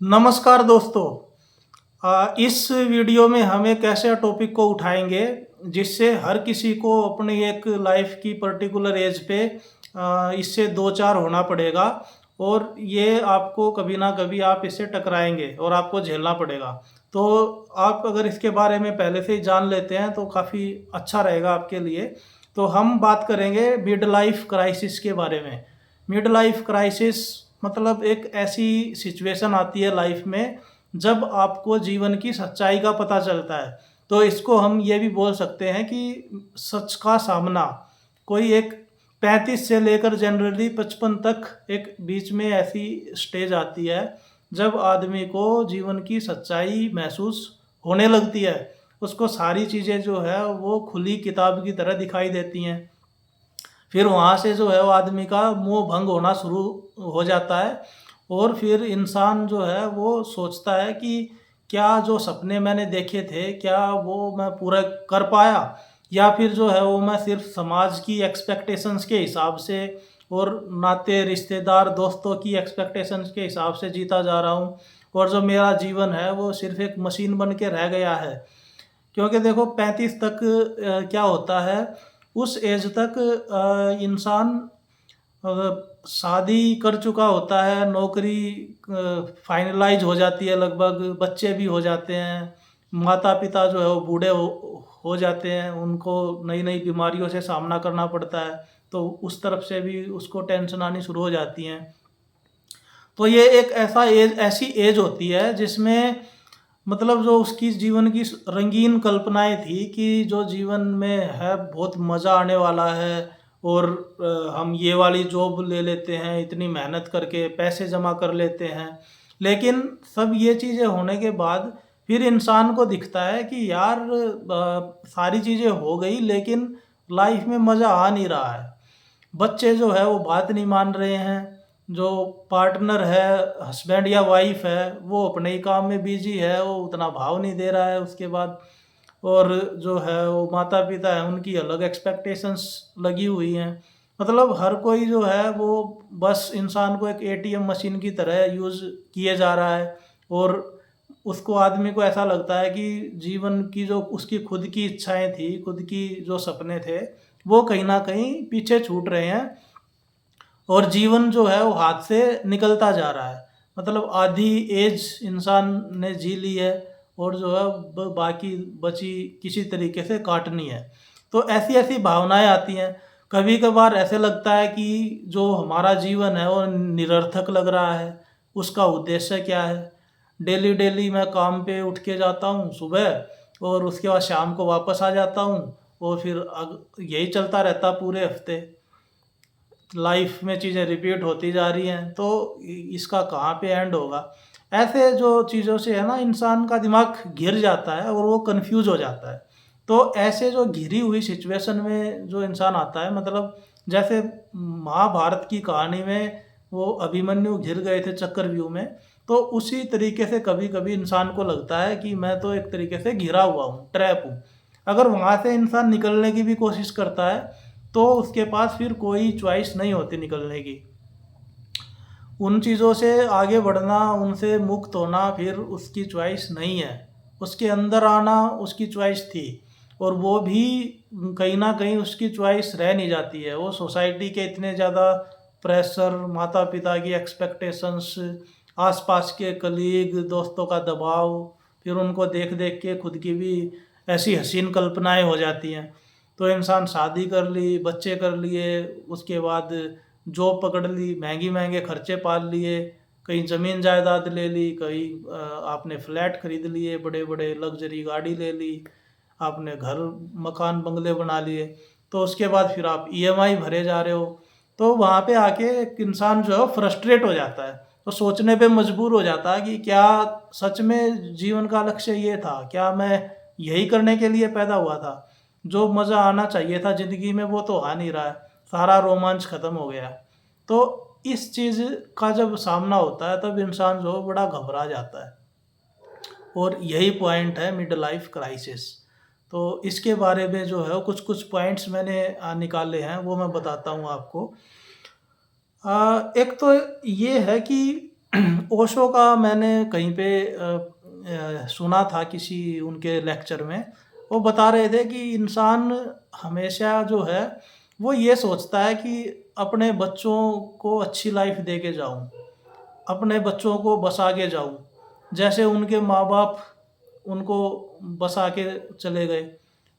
नमस्कार दोस्तों। इस वीडियो में हम एक ऐसे टॉपिक को उठाएंगे जिससे हर किसी को अपनी एक लाइफ की पर्टिकुलर एज पे इससे दो चार होना पड़ेगा और ये आपको कभी ना कभी आप इससे टकराएंगे और आपको झेलना पड़ेगा। तो आप अगर इसके बारे में पहले से ही जान लेते हैं तो काफ़ी अच्छा रहेगा आपके लिए। तो हम बात करेंगे मिड लाइफ क्राइसिस के बारे में। मिड लाइफ क्राइसिस मतलब एक ऐसी सिचुएशन आती है लाइफ में जब आपको जीवन की सच्चाई का पता चलता है। तो इसको हम ये भी बोल सकते हैं कि सच का सामना। कोई एक 35 से लेकर जनरली 55 तक एक बीच में ऐसी स्टेज आती है जब आदमी को जीवन की सच्चाई महसूस होने लगती है। उसको सारी चीज़ें जो है वो खुली किताब की तरह दिखाई देती हैं। फिर वहाँ से जो है वो आदमी का मोह भंग होना शुरू हो जाता है और फिर इंसान जो है वो सोचता है कि क्या जो सपने मैंने देखे थे क्या वो मैं पूरा कर पाया, या फिर जो है वो मैं सिर्फ समाज की एक्सपेक्टेशंस के हिसाब से और नाते रिश्तेदार दोस्तों की एक्सपेक्टेशंस के हिसाब से जीता जा रहा हूँ और जो मेरा जीवन है वो सिर्फ एक मशीन बन के रह गया है। क्योंकि देखो 35 तक क्या होता है, उस एज तक इंसान शादी कर चुका होता है, नौकरी फाइनलाइज हो जाती है लगभग, बच्चे भी हो जाते हैं, माता-पिता जो है वो बूढ़े हो जाते हैं, उनको नई-नई बीमारियों से सामना करना पड़ता है, तो उस तरफ से भी उसको टेंशन आनी शुरू हो जाती हैं। तो ये एक ऐसी एज होती है जिसमें मतलब जो उसकी जीवन की रंगीन कल्पनाएँ थी कि जो जीवन में है बहुत मज़ा आने वाला है और हम ये वाली जॉब ले लेते हैं, इतनी मेहनत करके पैसे जमा कर लेते हैं। लेकिन सब ये चीज़ें होने के बाद फिर इंसान को दिखता है कि यार सारी चीज़ें हो गई लेकिन लाइफ में मज़ा आ नहीं रहा है। बच्चे जो है वो बात नहीं मान रहे हैं, जो पार्टनर है, हस्बैंड या वाइफ है, वो अपने ही काम में बिज़ी है, वो उतना भाव नहीं दे रहा है उसके बाद। और जो है वो माता-पिता हैं, उनकी अलग एक्सपेक्टेशंस लगी हुई हैं। मतलब हर कोई जो है वो बस इंसान को एक एटीएम मशीन की तरह यूज़ किए जा रहा है और उसको आदमी को ऐसा लगता है कि जीवन की जो उसकी खुद की इच्छाएँ थी, खुद की जो सपने थे, वो कहीं न कहीं पीछे छूट रहे हैं और जीवन जो है वो हाथ से निकलता जा रहा है। मतलब आधी एज इंसान ने जी ली है और जो है बाकी बची किसी तरीके से काटनी है। तो ऐसी-ऐसी भावनाएँ आती हैं। कभी-कभार ऐसे लगता है कि जो हमारा जीवन है वो निरर्थक लग रहा है, उसका उद्देश्य क्या है? डेली-डेली मैं काम पे उठ के जाता हूँ सुबह और उसके बाद शाम को वापस आ जाता हूँ और फिर यही चलता रहता पूरे हफ़्ते। लाइफ में चीज़ें रिपीट होती जा रही हैं, तो इसका कहाँ पे एंड होगा? ऐसे जो चीज़ों से है ना इंसान का दिमाग घिर जाता है और वो कन्फ्यूज़ हो जाता है। तो ऐसे जो घिरी हुई सिचुएशन में जो इंसान आता है, मतलब जैसे महाभारत की कहानी में वो अभिमन्यु घिर गए थे चक्रव्यूह में, तो उसी तरीके से कभी-कभी इंसान को लगता है कि मैं तो एक तरीके से घिरा हुआ हूँ, ट्रैप हूँ। अगर वहाँ से इंसान निकलने की भी कोशिश करता है तो उसके पास फिर कोई चॉइस नहीं होती निकलने की। उन चीज़ों से आगे बढ़ना, उनसे मुक्त होना फिर उसकी चॉइस नहीं है। उसके अंदर आना उसकी चॉइस थी और वो भी कहीं न कहीं उसकी चॉइस रह नहीं जाती है। वो सोसाइटी के इतने ज़्यादा प्रेशर, माता-पिता की एक्सपेक्टेशंस, आस-पास के कलीग, दोस्तों का दबाव, फिर उनको देख-देख के खुद की भी ऐसी हसीन कल्पनाएँ हो जाती हैं। तो इंसान शादी कर ली, बच्चे कर लिए, उसके बाद जॉब पकड़ ली, महँगे-महँगे खर्चे पाल लिए, कहीं ज़मीन जायदाद ले ली, कहीं आपने फ्लैट खरीद लिए, बड़े-बड़े लग्ज़री गाड़ी ले ली, आपने घर, मकान, बंगले बना लिए। तो उसके बाद फिर आप ईएमआई भरे जा रहे हो। तो वहाँ पे आके एक इंसान जो है फ्रस्ट्रेट हो जाता है। तो सोचने पे मजबूर हो जाता है कि क्या सच में जीवन का लक्ष्य ये था? क्या मैं यही करने के लिए पैदा हुआ था? जो मज़ा आना चाहिए था ज़िंदगी में वो तो आ नहीं रहा है, सारा रोमांच ख़त्म हो गया है। तो इस चीज़ का जब सामना होता है तब इंसान जो है बड़ा घबरा जाता है और यही पॉइंट है मिड लाइफ क्राइसिस। तो इसके बारे में जो है कुछ-कुछ पॉइंट्स मैंने निकाले हैं वो मैं बताता हूँ आपको। एक तो ये है कि ओशो का मैंने कहीं पे सुना था किसी उनके लेक्चर में। वो बता रहे थे कि इंसान हमेशा जो है वो ये सोचता है कि अपने बच्चों को अच्छी लाइफ दे के जाऊँ, अपने बच्चों को बसा के जाऊँ। जैसे उनके माँ-बाप उनको बसा के चले गए,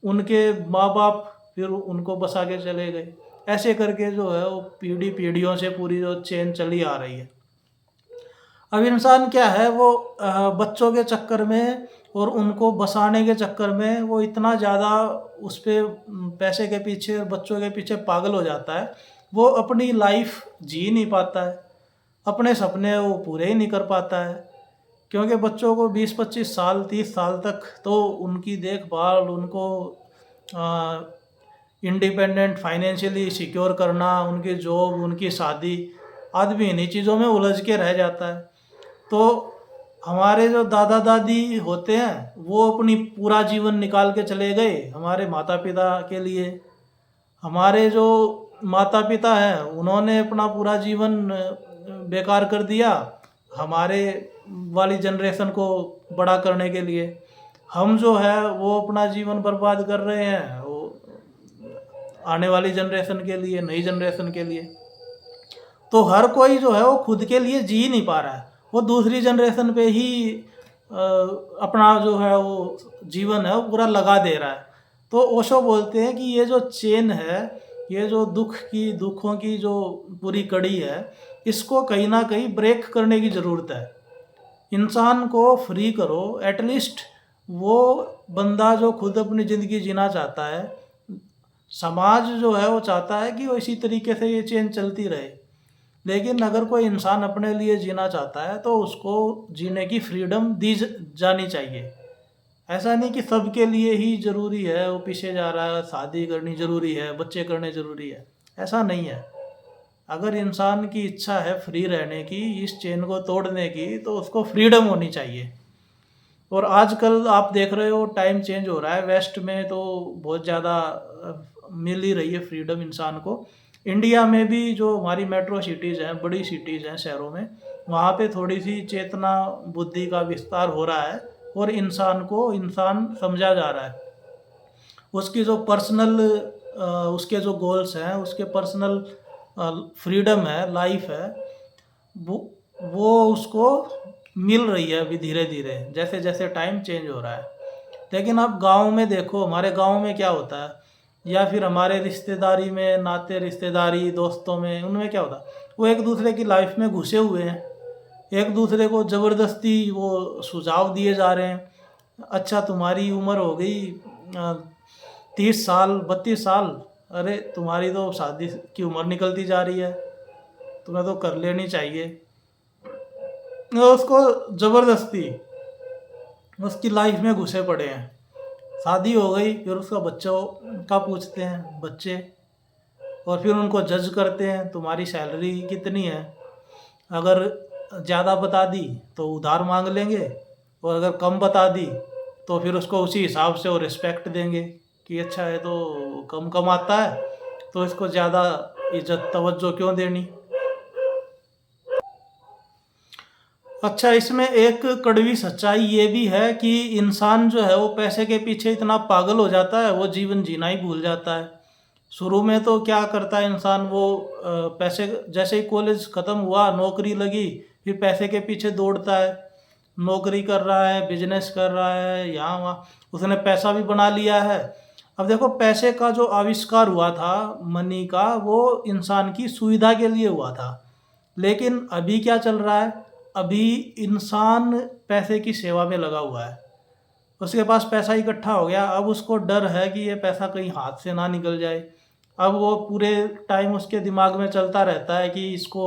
उनके माँ-बाप फिर उनको बसा के चले गए। ऐसे करके जो है वो पीढ़ी-पीढ़ियों से पूरी जो चेन चली आ रही है। अब इंसान क्या है वो बच्चों के चक्कर में और उनको बसाने के चक्कर में वो इतना ज़्यादा उस पे पैसे के पीछे और बच्चों के पीछे पागल हो जाता है, वो अपनी लाइफ जी नहीं पाता है, अपने सपने वो पूरे ही नहीं कर पाता है। क्योंकि बच्चों को 20-25 साल 30 साल तक तो उनकी देखभाल, उनको इंडिपेंडेंट फाइनेंशियली सिक्योर करना, उनकी जॉब, उनकी शादी, आदमी इन्हीं चीज़ों में उलझ के रह जाता है। तो हमारे जो दादा दादी होते हैं वो अपनी पूरा जीवन निकाल के चले गए हमारे माता पिता के लिए। हमारे जो माता पिता हैं उन्होंने अपना पूरा जीवन बेकार कर दिया हमारे वाली जनरेशन को बड़ा करने के लिए। हम जो है वो अपना जीवन बर्बाद कर रहे हैं वो आने वाली जनरेशन के लिए, नई जनरेशन के लिए। तो हर कोई जो है वो खुद के लिए जी नहीं पा रहा है, वो दूसरी जनरेशन पे ही अपना जो है वो जीवन है वो पूरा लगा दे रहा है। तो ओशो बोलते हैं कि ये जो चेन है, ये जो दुखों की जो पूरी कड़ी है, इसको कहीं ना कहीं ब्रेक करने की ज़रूरत है। इंसान को फ्री करो, एटलीस्ट वो बंदा जो खुद अपनी ज़िंदगी जीना चाहता है, समाज जो है वो चाहता है कि वो इसी तरीके से ये चेन चलती रहे। लेकिन अगर कोई इंसान अपने लिए जीना चाहता है तो उसको जीने की फ्रीडम दी जानी चाहिए। ऐसा नहीं कि सबके लिए ही ज़रूरी है, वो पीछे जा रहा है, शादी करनी ज़रूरी है, बच्चे करने ज़रूरी है, ऐसा नहीं है। अगर इंसान की इच्छा है फ्री रहने की, इस चेन को तोड़ने की, तो उसको फ्रीडम होनी चाहिए। और आजकल आप देख रहे हो टाइम चेंज हो रहा है, वेस्ट में तो बहुत ज़्यादा मिल ही रही है फ्रीडम इंसान को। इंडिया में भी जो हमारी मेट्रो सिटीज़ हैं, बड़ी सिटीज़ हैं शहरों में, वहाँ पे थोड़ी सी चेतना बुद्धि का विस्तार हो रहा है और इंसान को इंसान समझा जा रहा है। उसकी जो पर्सनल उसके जो गोल्स हैं, उसके पर्सनल फ्रीडम है, लाइफ है, वो उसको मिल रही है अभी धीरे धीरे, जैसे जैसे टाइम चेंज हो रहा है। लेकिन आप गांव में देखो, हमारे गांव में क्या होता है, या फिर हमारे रिश्तेदारी में, नाते रिश्तेदारी दोस्तों में, उनमें क्या होता है, वो एक दूसरे की लाइफ में घुसे हुए हैं, एक दूसरे को ज़बरदस्ती वो सुझाव दिए जा रहे हैं। अच्छा तुम्हारी उम्र हो गई 30 साल 32 साल, अरे तुम्हारी तो शादी की उम्र निकलती जा रही है, तुम्हें तो कर लेनी चाहिए। उसको ज़बरदस्ती उसकी लाइफ में घुसे पड़े हैं। शादी हो गई फिर उसका बच्चों का पूछते हैं बच्चे, और फिर उनको जज करते हैं तुम्हारी सैलरी कितनी है। अगर ज़्यादा बता दी तो उधार मांग लेंगे, और अगर कम बता दी तो फिर उसको उसी हिसाब से वो रिस्पेक्ट देंगे कि अच्छा है तो कम कमाता है तो इसको ज़्यादा इज्जत तवज्जो क्यों देनी। अच्छा, इसमें एक कड़वी सच्चाई ये भी है कि इंसान जो है वो पैसे के पीछे इतना पागल हो जाता है, वो जीवन जीना ही भूल जाता है। शुरू में तो क्या करता है इंसान, वो पैसे, जैसे ही कॉलेज ख़त्म हुआ, नौकरी लगी, फिर पैसे के पीछे दौड़ता है, नौकरी कर रहा है, बिजनेस कर रहा है, यहाँ वहाँ उसने पैसा भी बना लिया है। अब देखो, पैसे का जो आविष्कार हुआ था, मनी का, वो इंसान की सुविधा के लिए हुआ था। लेकिन अभी क्या चल रहा है, अभी इंसान पैसे की सेवा में लगा हुआ है। उसके पास पैसा इकट्ठा हो गया, अब उसको डर है कि ये पैसा कहीं हाथ से ना निकल जाए। अब वो पूरे टाइम उसके दिमाग में चलता रहता है कि इसको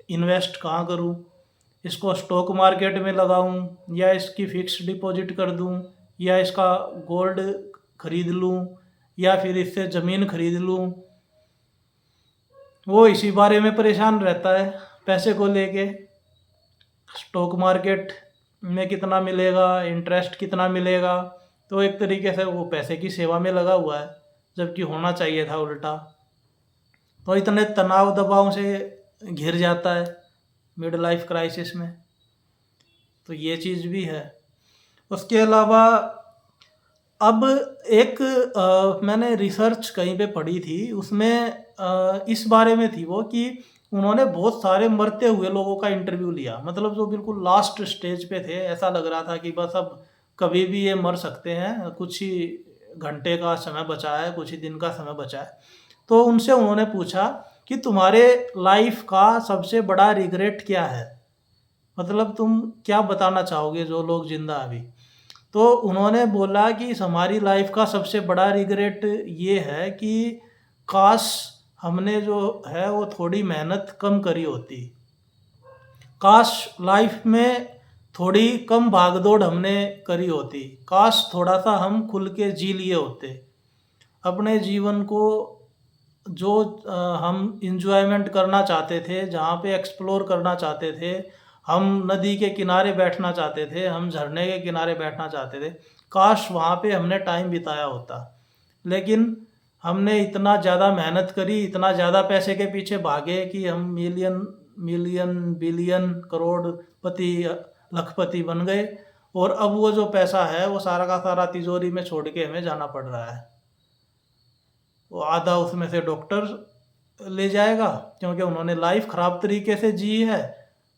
इन्वेस्ट कहाँ करूँ, इसको स्टॉक मार्केट में लगाऊँ, या इसकी फिक्स डिपॉजिट कर दूँ, या इसका गोल्ड खरीद लूँ, या फिर इससे ज़मीन खरीद लूँ। वो इसी बारे में परेशान रहता है पैसे को लेके। स्टॉक मार्केट में कितना मिलेगा, इंटरेस्ट कितना मिलेगा, तो एक तरीके से वो पैसे की सेवा में लगा हुआ है, जबकि होना चाहिए था उल्टा। तो इतने तनाव दबाव से घिर जाता है। मिड लाइफ क्राइसिस में। तो ये चीज़ भी है। उसके अलावा अब एक मैंने रिसर्च कहीं पे पढ़ी थी, उसमें इस बारे में थी वो कि उन्होंने बहुत सारे मरते हुए लोगों का इंटरव्यू लिया, मतलब जो बिल्कुल लास्ट स्टेज पे थे, ऐसा लग रहा था कि बस अब कभी भी ये मर सकते हैं, कुछ ही घंटे का समय बचा है, कुछ ही दिन का समय बचा है। तो उनसे उन्होंने पूछा कि तुम्हारे लाइफ का सबसे बड़ा रिग्रेट क्या है, मतलब तुम क्या बताना चाहोगे जो लोग जिंदा अभी। तो उन्होंने बोला कि हमारी लाइफ का सबसे बड़ा रिग्रेट ये है कि काश हमने जो है वो थोड़ी मेहनत कम करी होती, काश लाइफ में थोड़ी कम भागदौड़ हमने करी होती, काश थोड़ा सा हम खुल के जी लिए होते अपने जीवन को। जो हम इंजॉयमेंट करना चाहते थे, जहाँ पे एक्सप्लोर करना चाहते थे, हम नदी के किनारे बैठना चाहते थे, हम झरने के किनारे बैठना चाहते थे, काश वहाँ पे हमने टाइम बिताया होता। लेकिन हमने इतना ज़्यादा मेहनत करी, इतना ज़्यादा पैसे के पीछे भागे कि हम मिलियन मिलियन बिलियन करोड़पति लखपति बन गए, और अब वो जो पैसा है वो सारा का सारा तिजोरी में छोड़ के हमें जाना पड़ रहा है। वो आधा उसमें से डॉक्टर ले जाएगा, क्योंकि उन्होंने लाइफ ख़राब तरीके से जी है,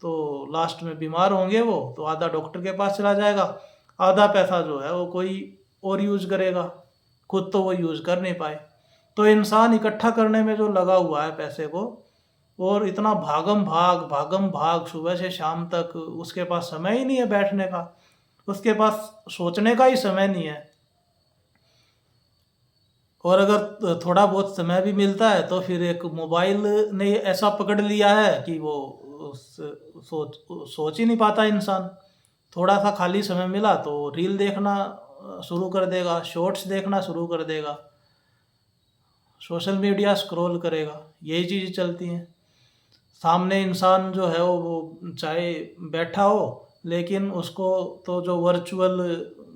तो लास्ट में बीमार होंगे वो, तो आधा डॉक्टर के पास चला जाएगा, आधा पैसा जो है वो कोई और यूज़ करेगा, खुद तो वो यूज़ कर नहीं पाए। तो इंसान इकट्ठा करने में जो लगा हुआ है पैसे को, और इतना भागम भाग सुबह से शाम तक, उसके पास समय ही नहीं है बैठने का, उसके पास सोचने का ही समय नहीं है। और अगर थोड़ा बहुत समय भी मिलता है तो फिर एक मोबाइल ने ऐसा पकड़ लिया है कि वो सोच सोच ही नहीं पाता इंसान। थोड़ा सा खाली समय मिला तो रील देखना शुरू कर देगा, शॉर्ट्स देखना शुरू कर देगा, सोशल मीडिया स्क्रॉल करेगा, यही चीज़ें चलती हैं। सामने इंसान जो है वो चाहे बैठा हो, लेकिन उसको तो जो वर्चुअल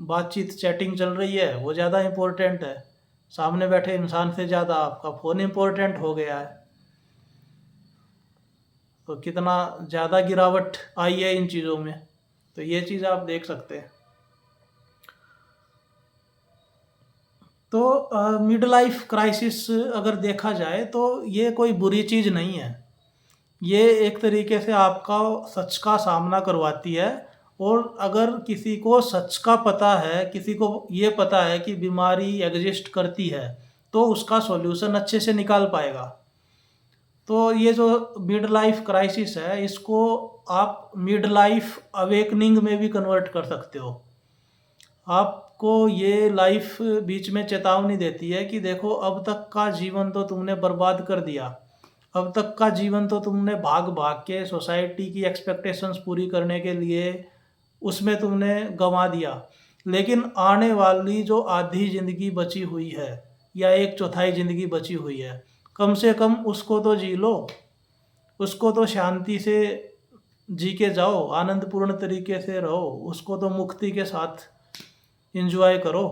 बातचीत चैटिंग चल रही है वो ज़्यादा इम्पोर्टेंट है, सामने बैठे इंसान से ज़्यादा आपका फ़ोन इम्पोर्टेंट हो गया है। तो कितना ज़्यादा गिरावट आई है इन चीज़ों में, तो ये चीज़ आप देख सकते हैं। तो मिड लाइफ क्राइसिस अगर देखा जाए तो ये कोई बुरी चीज़ नहीं है, ये एक तरीके से आपका सच का सामना करवाती है। और अगर किसी को सच का पता है, किसी को ये पता है कि बीमारी एग्जिस्ट करती है, तो उसका सॉल्यूशन अच्छे से निकाल पाएगा। तो ये जो मिड लाइफ क्राइसिस है, इसको आप मिड लाइफ अवेकनिंग में भी कन्वर्ट कर सकते हो। आपको ये लाइफ बीच में चेतावनी देती है कि देखो, अब तक का जीवन तो तुमने बर्बाद कर दिया, अब तक का जीवन तो तुमने भाग भाग के सोसाइटी की एक्सपेक्टेशंस पूरी करने के लिए उसमें तुमने गंवा दिया। लेकिन आने वाली जो आधी ज़िंदगी बची हुई है, या एक चौथाई ज़िंदगी बची हुई है, कम से कम उसको तो जी लो, उसको तो शांति से जी के जाओ, आनंदपूर्ण तरीके से रहो, उसको तो मुक्ति के साथ एंजॉय करो।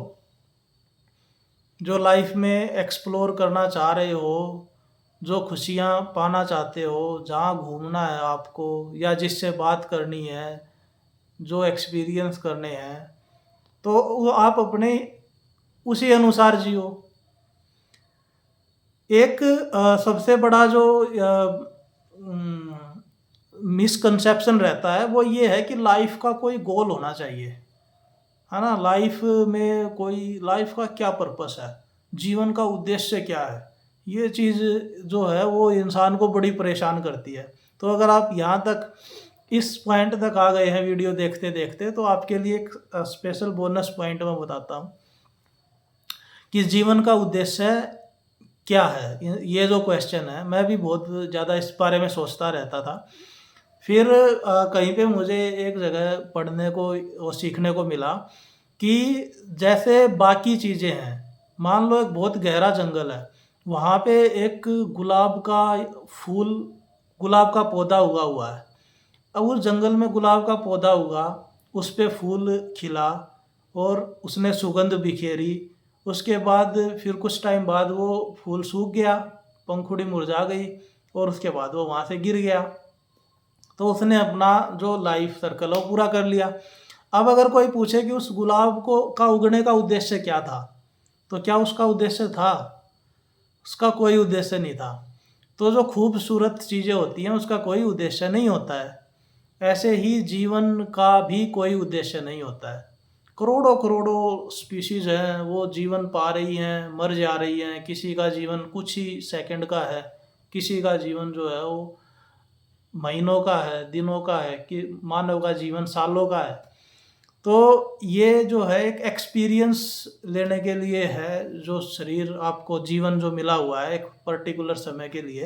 जो लाइफ में एक्सप्लोर करना चाह रहे हो, जो खुशियाँ पाना चाहते हो, जहाँ घूमना है आपको, या जिससे बात करनी है, जो एक्सपीरियंस करने हैं, तो वो आप अपने उसी अनुसार जियो। एक सबसे बड़ा जो मिसकंसेप्शन रहता है वो ये है कि लाइफ का कोई गोल होना चाहिए, है ना। लाइफ में कोई, लाइफ का क्या पर्पस है, जीवन का उद्देश्य क्या है, ये चीज़ जो है वो इंसान को बड़ी परेशान करती है। तो अगर आप यहाँ तक, इस पॉइंट तक आ गए हैं वीडियो देखते देखते, तो आपके लिए एक स्पेशल बोनस पॉइंट मैं बताता हूँ कि जीवन का उद्देश्य क्या है। ये जो क्वेश्चन है, मैं भी बहुत ज़्यादा इस बारे में सोचता रहता था। फिर कहीं पे मुझे एक जगह पढ़ने को और सीखने को मिला कि जैसे बाकी चीज़ें हैं, मान लो एक बहुत गहरा जंगल है, वहाँ पे एक गुलाब का फूल, गुलाब का पौधा उगा हुआ है। अब उस जंगल में गुलाब का पौधा उगा, उस पे फूल खिला और उसने सुगंध बिखेरी। उसके बाद फिर कुछ टाइम बाद वो फूल सूख गया, पंखुड़ी मुरझा गई, और उसके बाद वो वहाँ से गिर गया। तो उसने अपना जो लाइफ सर्कल है वो पूरा कर लिया। अब अगर कोई पूछे कि उस गुलाब को का उगने का उद्देश्य क्या था, तो क्या उसका उद्देश्य था? उसका कोई उद्देश्य नहीं था। तो जो खूबसूरत चीज़ें होती हैं उसका कोई उद्देश्य नहीं होता है। ऐसे ही जीवन का भी कोई उद्देश्य नहीं होता है। करोड़ों करोड़ों स्पीशीज़ हैं, वो जीवन पा रही हैं, मर जा रही हैं। किसी का जीवन कुछ ही सेकंड का है, किसी का जीवन जो है वो महीनों का है, दिनों का है, कि मानव का जीवन सालों का है। तो ये जो है एक एक्सपीरियंस लेने के लिए है, जो शरीर आपको जीवन जो मिला हुआ है एक पर्टिकुलर समय के लिए,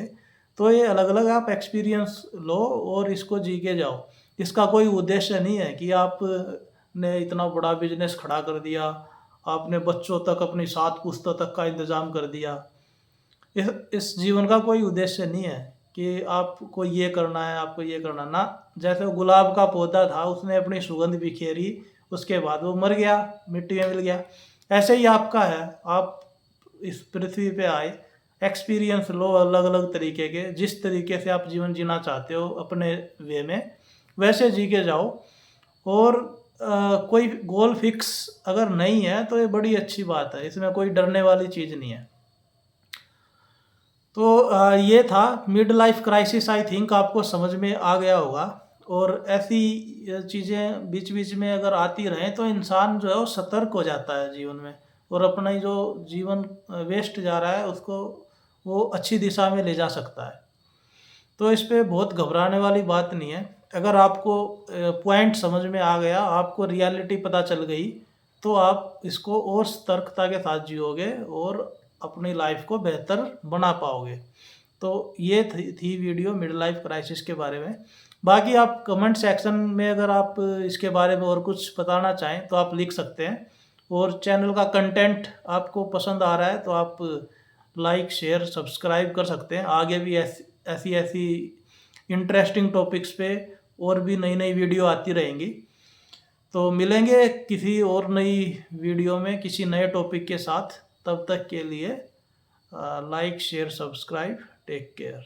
तो ये अलग-अलग आप एक्सपीरियंस लो और इसको जी के जाओ। इसका कोई उद्देश्य नहीं है कि आपने इतना बड़ा बिज़नेस खड़ा कर दिया, आपने बच्चों तक अपनी 7 पुश्तों तक का इंतज़ाम कर दिया। इस जीवन का कोई उद्देश्य नहीं है कि आपको ये करना है, आपको ये करना ना। जैसे वो गुलाब का पौधा था, उसने अपनी सुगंध बिखेरी, उसके बाद वो मर गया, मिट्टी में मिल गया। ऐसे ही आपका है, आप इस पृथ्वी पे आए, एक्सपीरियंस लो अलग अलग तरीके के, जिस तरीके से आप जीवन जीना चाहते हो अपने वे में वैसे जी के जाओ। और कोई गोल फिक्स अगर नहीं है तो ये बड़ी अच्छी बात है, इसमें कोई डरने वाली चीज़ नहीं है। तो ये था mid life crisis. I think आपको समझ में आ गया होगा। और ऐसी चीज़ें बीच बीच में अगर आती रहें तो इंसान जो है वो सतर्क हो जाता है जीवन में, और अपना ही जो जीवन वेस्ट जा रहा है उसको वो अच्छी दिशा में ले जा सकता है। तो इस पे बहुत घबराने वाली बात नहीं है। अगर आपको पॉइंट समझ में आ गया, आपको रियलिटी पता चल गई, तो आप इसको और सतर्कता के साथ जियोगे और अपनी लाइफ को बेहतर बना पाओगे। तो ये थी वीडियो मिड लाइफ क्राइसिस के बारे में। बाकी आप कमेंट सेक्शन में अगर आप इसके बारे में और कुछ बताना चाहें तो आप लिख सकते हैं। और चैनल का कंटेंट आपको पसंद आ रहा है तो आप लाइक शेयर सब्सक्राइब कर सकते हैं। आगे भी ऐसी ऐसी इंटरेस्टिंग टॉपिक्स पे और भी नई नई वीडियो आती रहेंगी। तो मिलेंगे किसी और नई वीडियो में किसी नए टॉपिक के साथ। तब तक के लिए like share subscribe, take care.